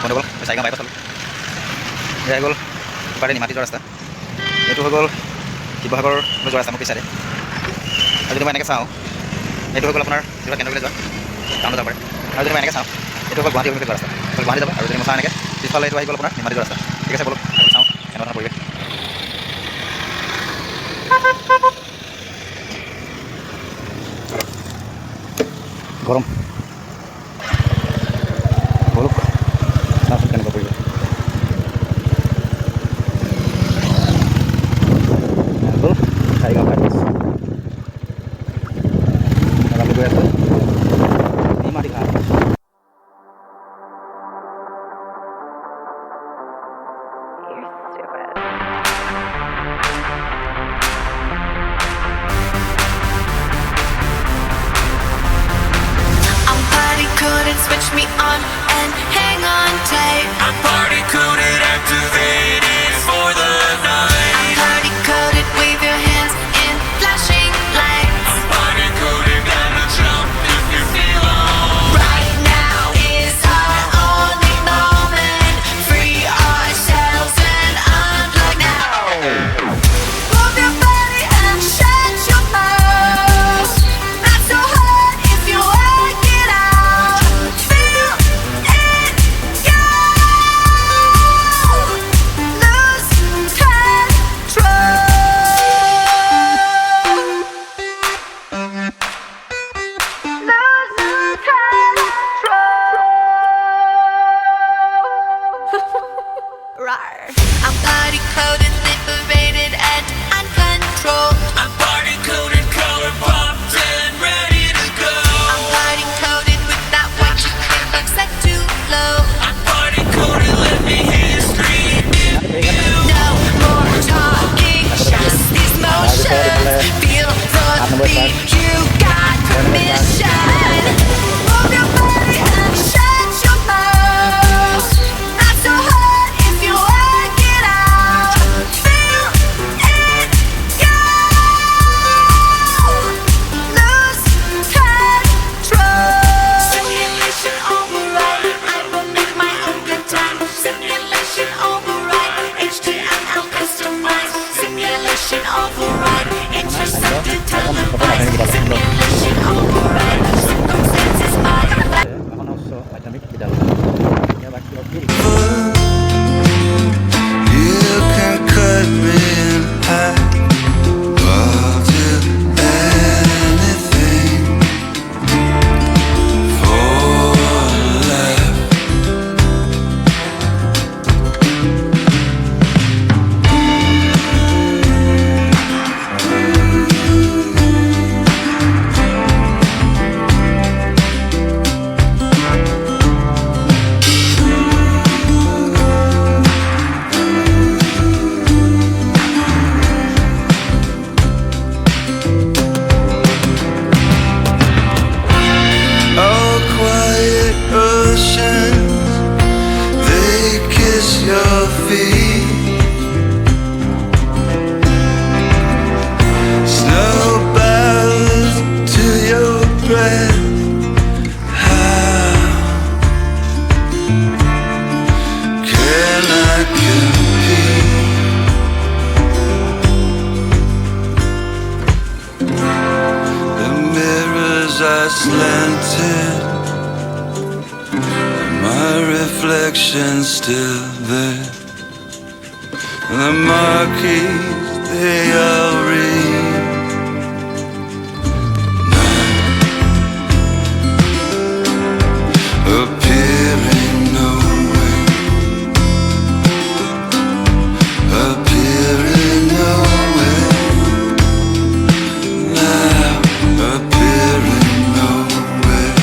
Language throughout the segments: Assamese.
বন্ধুসকল চাৰিগাঁও বাইপাছ পালোঁ। এয়া হৈ গ'ল ইপাৰে নিমাতী যোৱা ৰাস্তা, এইটো হৈ গ'ল শিৱসাগৰলৈ যোৱা ৰাস্তা মোৰ পিছ চাইডে। আৰু যদি মই এনেকৈ চাওঁ এইটো হৈ গ'ল আপোনাৰ যোৰহাট কেন্দ্ৰলৈ যোৱা টাউনত যাব পাৰে। আৰু যদি মই এনেকৈ চাওঁ এইটো হ'ল গুৱাহাটী অভিমুখে যোৱা ৰাস্তা, গুৱাহাটী যাব। আৰু যদি মই চাওঁ এনেকৈ পিছফালে এইটো আহি গ'ল আপোনাৰ নিমাতী যোৱা ৰাস্তা। ঠিক আছে বলক আৰু চাওঁ কেনেকুৱা পৰিৱেশ। গৰম বলক চাওঁচোন কেনেকুৱা পৰিৱেশ। হ'ল চাৰিগাঁও বাইপাছ আমি গৈ আছোঁ নিমাতী ঘাট। Switch me on and hang on tight. I'm party coded, activated for the night. I'm party coded, wave your hands in flashing lights. I'm party coded, gotta jump if you feel alright. Right now is our only moment. Free ourselves and unplug now. Move your body and shut your mouth. Not so hard if you work it out. Feel it go. Lose control. Lose control. Rawr. I'm party coded, liberated and uncontrolled. I'm party coded, color popped and ready to go. I'm party coded with that white chicken set too low. I'm party coded, let me hear you scream. No more talking, just these motions. Feel the beat, you got permission. Move your body and shut your mouth. Not so hard if you work it out. Feel it go. Lose control. Simulation override. I will make my own good time. Simulation override. HTML customized. Simulation override. Intercepted televised. Simulation override. Circumstances modified. এখন উচ্চ মাধ্যমিক বিদ্যালয় ইয়াৰ বাকী অধিক You can cut me in half. I'll do anything for love. Oh, quiet oceans, they kiss your feet. Snow bows to your breath. How can I compete? The mirrors are slanted, my reflection's still there. The marquees, they all read. Appearing nowhere, appearing nowhere. Now appearing nowhere.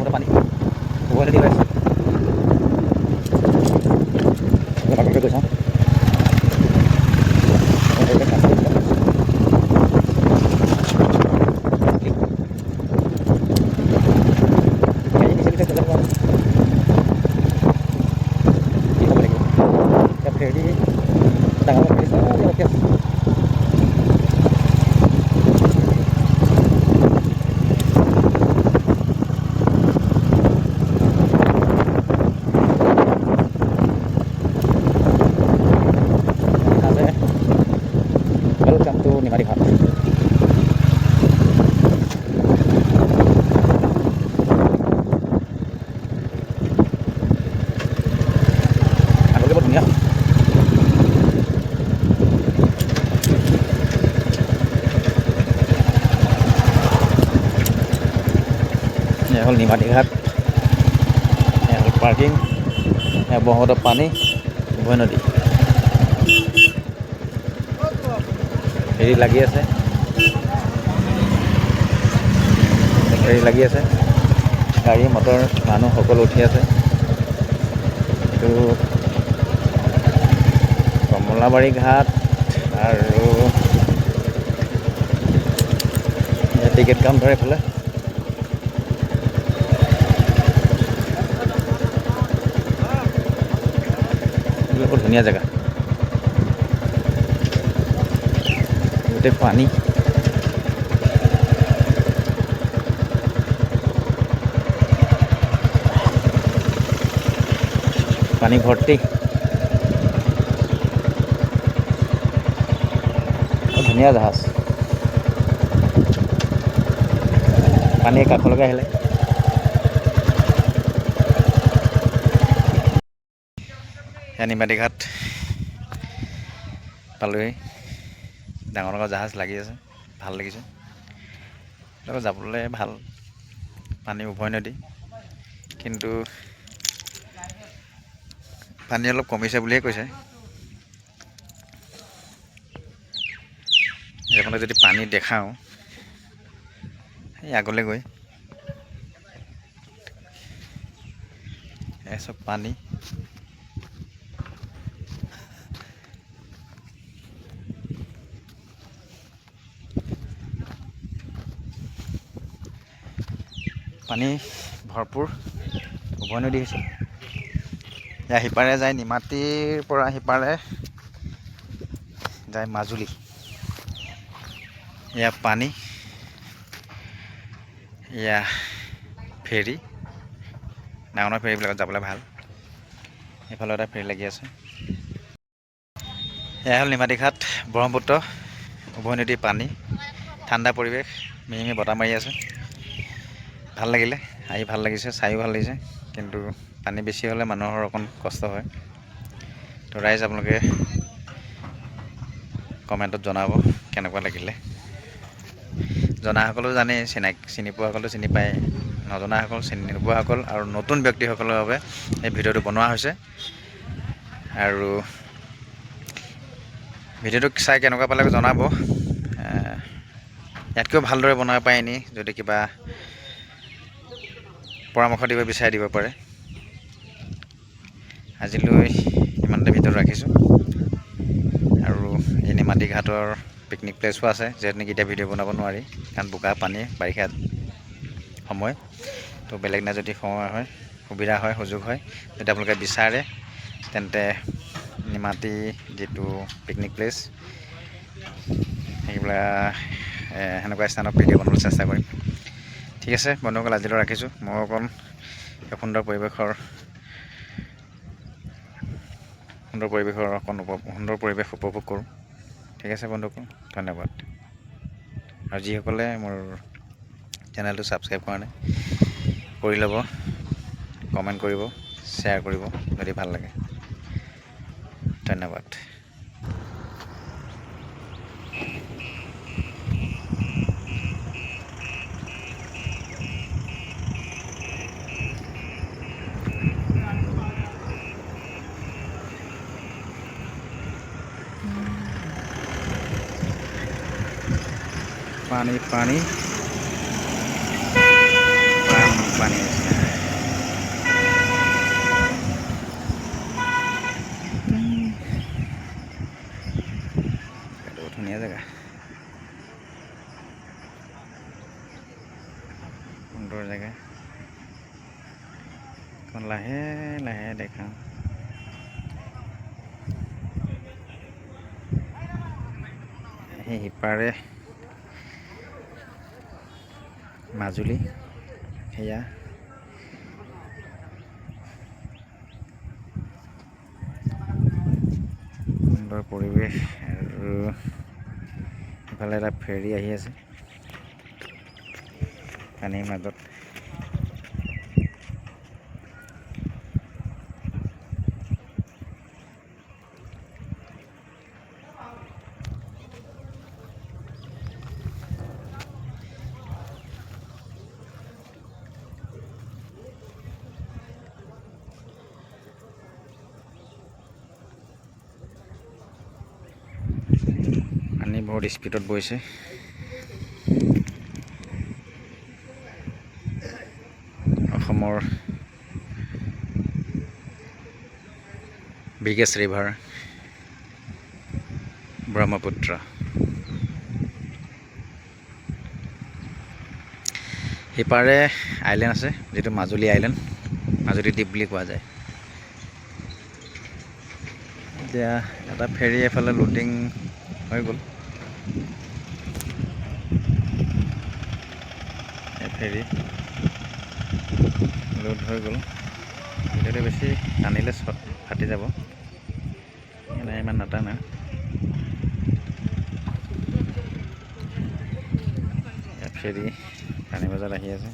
Brahmaputra পানী উভৈ নদী হৈ আছে। বাকীকৈ গৈ চাওঁ। Welcome to Nimari Ghat. আগলৈ বৰ ধুনীয়া। এয়া হ'ল নিমাতী ঘাট, এয়া হ'ল পাৰ্কিং, এয়া ব্ৰহ্মপুত্ৰ পানী উভৈ নদী। ফেৰী লাগি আছে, ফেৰী লাগি আছে, গাড়ী মটৰ মানুহ সকলো উঠি আছে। এইটো কমলাবাৰী ঘাট আৰু টিকেট কাউণ্টাৰ এইফালে। বৰ ধুনীয়া জেগা, গোটেই পানী। পানী ভৰ্তি, বৰ ধুনীয়া জাহাজ। পানী কাষলৈকে আহিলে। এয়া নিমাতী ঘাট পালোহি। ডাঙৰ ডাঙৰ জাহাজ লাগি আছে, ভাল লাগিছে। লগত যাবলৈ ভাল, পানী উভৈ নদী, কিন্তু পানী অলপ কমিছে বুলিয়ে কৈছে। আপোনাক যদি পানী দেখাওঁ, এই আগলৈ গৈ এই চব পানী। পানী ভৰপূৰ, উভৈ নদী হৈছে। এয়া সিপাৰে যায় নিমাতীৰ পৰা সিপাৰে যায় মাজুলী। এয়া পানী, এয়া ফেৰী, ডাঙৰ ডাঙৰ ফেৰীবিলাকত যাবলৈ ভাল। এইফালে এটা ফেৰী লাগি আছে। এয়া হ'ল নিমাতী ঘাট, ব্ৰহ্মপুত্ৰ উভৈ নদী পানী, ঠাণ্ডা পৰিৱেশ, মিহি মিহি বতাহ মাৰি আছে। ভাল লাগিলে, আহি ভাল লাগিছে, চাইও ভাল লাগিছে। কিন্তু পানী বেছি হ'লে মানুহৰ অকণ কষ্ট হয়। তো ৰাইজ আপোনালোকে কমেণ্টত জনাব কেনেকুৱা লাগিলে। জনাসকলেও জানেই, চিনি পোৱাসকলেও চিনি পায়, নজনাসকল, চিনি নোপোৱাসকল আৰু নতুন ব্যক্তিসকলৰ বাবে এই ভিডিঅ'টো বনোৱা হৈছে। আৰু ভিডিঅ'টো চাই কেনেকুৱা পালে জনাব। ইয়াতকৈও ভালদৰে বনাব পাৰে নি, যদি কিবা পৰামৰ্শ দিব বিচাৰি দিব পাৰে। আজিলৈ ইমানতে ভিডিঅ'টো ৰাখিছোঁ। আৰু এই নিমাতী ঘাটৰ পিকনিক প্লেচো আছে, যিহেতু নেকি এতিয়া ভিডিঅ' বনাব নোৱাৰি, কাৰণ বোকা পানী বাৰিষা সময়। তো বেলেগ দিনা যদি সময় হয়, সুবিধা হয়, সুযোগ হয়, যদি আপোনালোকে বিচাৰে, তেন্তে নিমাতী যিটো পিকনিক প্লেচ, সেইবিলাক সেনেকুৱা স্থানত ভিডিঅ' বনাবলৈ চেষ্টা কৰিম। ঠিক আছে বন্ধুসকল, আজিলৈ ৰাখিছোঁ। মই অকণ সুন্দৰ পৰিৱেশৰ সুন্দৰ পৰিৱেশ উপভোগ কৰোঁ। ঠিক আছে বন্ধুসকল, ধন্যবাদ। আৰু যিসকলে মোৰ চেনেলটো ছাবস্ক্ৰাইব কৰা নাই, কৰি ল'ব, কমেণ্ট কৰিব, শ্বেয়াৰ কৰিব যদি ভাল লাগে। ধন্যবাদ। পানী পানী পানী পানী লাহে লাহে দেখাওঁ। সেই সিপাৰে মাজুলী, সেয়া সুন্দৰ পৰিৱেশ। আৰু ইফালে এটা ফেৰী আহি আছে পানীৰ মাজত। পানী বহুত স্পীডত বৈছে। অসমৰ বিগেষ্ট ৰিভাৰ ব্ৰহ্মপুত্ৰ। সিপাৰে আইলেণ্ড আছে, যিটো মাজুলী আইলেণ্ড, মাজুলী দ্বীপ বুলি কোৱা যায়। এতিয়া এটা ফেৰী এফালে লোডিং হৈ গ'ল। ফেৰী লোড হৈ গ'ল। ভিডিঅ'টো বেছি টানিলে ফাটি যাব, নাই ইমান নাটানা। ফেৰী পানী বজাত আহি আছে।